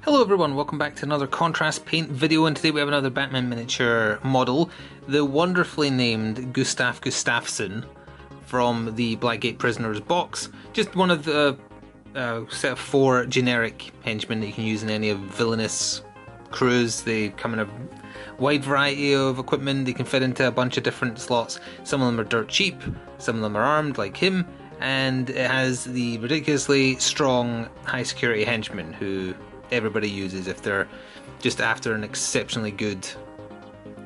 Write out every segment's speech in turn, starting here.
Hello everyone, welcome back to another contrast paint video, and today we have another Batman miniature model, the wonderfully named Gustaff Gustaffson from the Blackgate Prisoners box. Just one of the set of 4 generic henchmen that you can use in any of villainous crews. They come in a wide variety of equipment, they can fit into a bunch of different slots. Some of them are dirt cheap, some of them are armed like him, and it has the ridiculously strong high security henchmen who everybody uses if they're just after an exceptionally good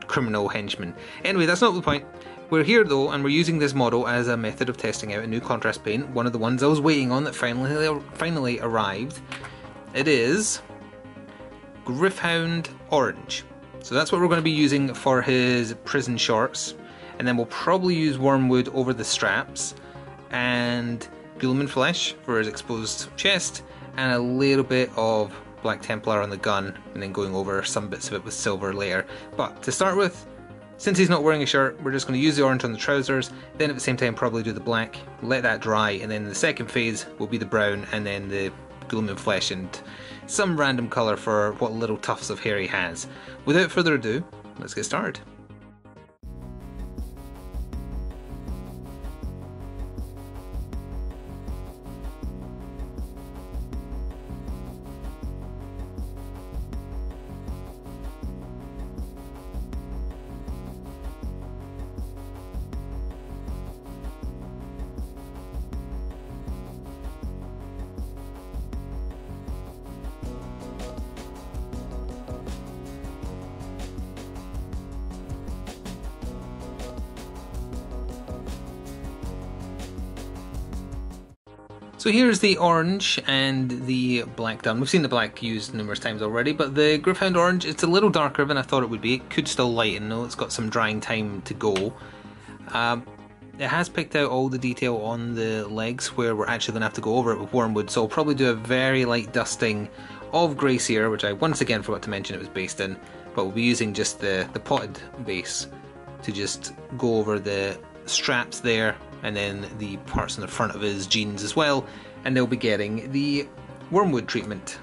criminal henchman. Anyway, that's not the point. We're here though, and we're using this model as a method of testing out a new contrast paint, one of the ones I was waiting on that finally arrived. It is Gryph-hound Orange. So that's what we're going to be using for his prison shorts, and then we'll probably use wormwood over the straps, and Ghoulman flesh for his exposed chest, and a little bit of Black Templar on the gun, and then going over some bits of it with silver later. But to start with, since he's not wearing a shirt, we're just going to use the orange on the trousers, then at the same time probably do the black, let that dry, and then the second phase will be the brown, and then the Ghoulman flesh and some random colour for what little tufts of hair he has. Without further ado, let's get started. So here's the orange and the black done. We've seen the black used numerous times already, but the Gryph-hound Orange, it's a little darker than I thought it would be. It could still lighten though, it's got some drying time to go. It has picked out all the detail on the legs where we're actually going to have to go over it with wormwood, so I'll probably do a very light dusting of Grey Seer, which I once again forgot to mention it was based in, but we'll be using just the potted base to just go over the straps there, and then the parts on the front of his jeans as well, and they'll be getting the wormwood treatment.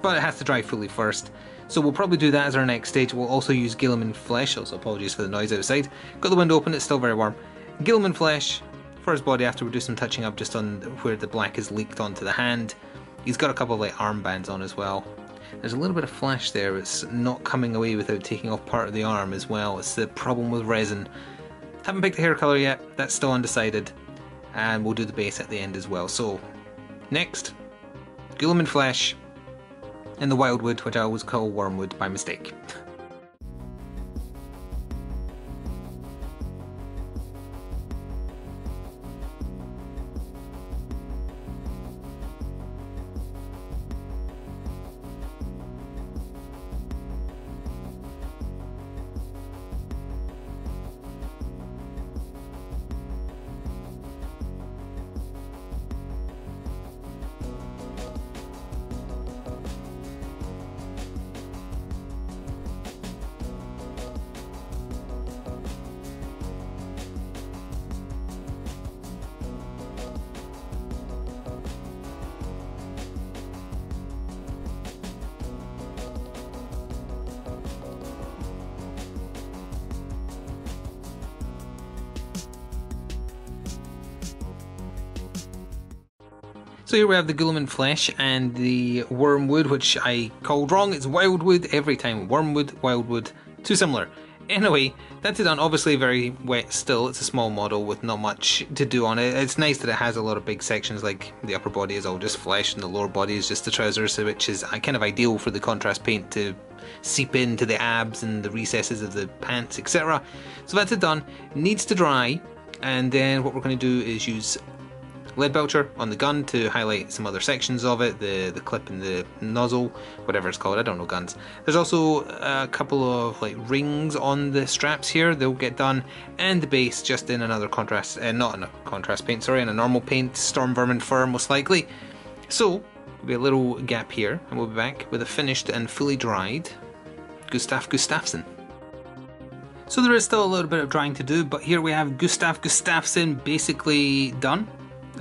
But it has to dry fully first, so we'll probably do that as our next stage. We'll also use Ghoulman flesh, also apologies for the noise outside. Got the window open, it's still very warm. Ghoulman flesh for his body after we do some touching up just on where the black is leaked onto the hand. He's got a couple of like armbands on as well. There's a little bit of flesh there, it's not coming away without taking off part of the arm as well. It's the problem with resin. Haven't picked the hair colour yet, that's still undecided, and we'll do the base at the end as well. So next, Ghoulman flesh and the wildwood, which I always call wormwood by mistake. So here we have the Ghoulman flesh and the wormwood, which I called wrong. It's wildwood every time. Wormwood, wildwood, too similar. Anyway, that's it done. Obviously very wet still. It's a small model with not much to do on it. It's nice that it has a lot of big sections, like the upper body is all just flesh and the lower body is just the trousers, which is kind of ideal for the contrast paint to seep into the abs and the recesses of the pants, etc. So that's it done. Needs to dry, and then what we're going to do is use lead belcher on the gun to highlight some other sections of it, the clip and the nozzle, whatever it's called, I don't know guns. There's also a couple of like rings on the straps here, they'll get done, and the base just in another contrast, not in a contrast paint, sorry, in a normal paint, Storm Vermin Fur most likely. So, there'll be a little gap here, and we'll be back with a finished and fully dried Gustaff Gustaffson. So there is still a little bit of drying to do, but here we have Gustaff Gustaffson basically done.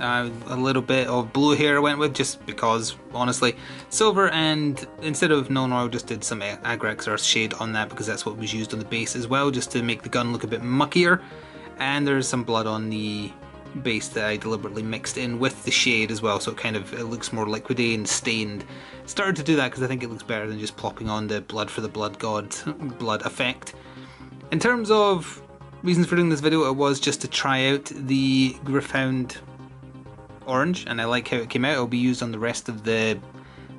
A little bit of blue hair I went with, just because, honestly. Silver, and instead of non-oil, just did some Agrax Earth shade on that, because that's what was used on the base as well, just to make the gun look a bit muckier. And there's some blood on the base that I deliberately mixed in with the shade as well, so it looks more liquidy and stained. Started to do that because I think it looks better than just plopping on the blood for the blood god blood effect. In terms of reasons for doing this video, it was just to try out the Gryph-hound orange, and I like how it came out. It'll be used on the rest of the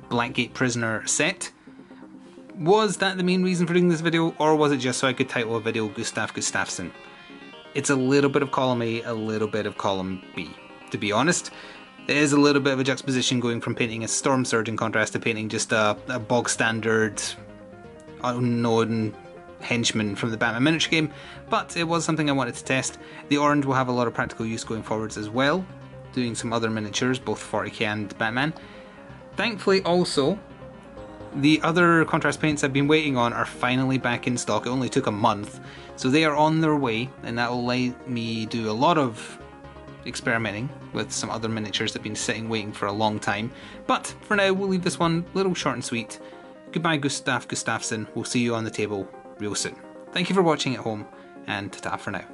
Blackgate Prisoner set. Was that the main reason for doing this video, or was it just so I could title a video Gustaff Gustaffson? It's a little bit of column A, a little bit of column B, to be honest. It is a little bit of a juxtaposition going from painting a Storm Surge in contrast to painting just a bog standard unknown henchman from the Batman miniature game, but it was something I wanted to test. The orange will have a lot of practical use going forwards as well, doing some other miniatures, both 40k and Batman. Thankfully also, the other contrast paints I've been waiting on are finally back in stock. It only took a month, so they are on their way, and that will let me do a lot of experimenting with some other miniatures that have been sitting waiting for a long time. But for now, we'll leave this one a little short and sweet. Goodbye, Gustaff Gustaffson. We'll see you on the table real soon. Thank you for watching at home, and ta-ta for now.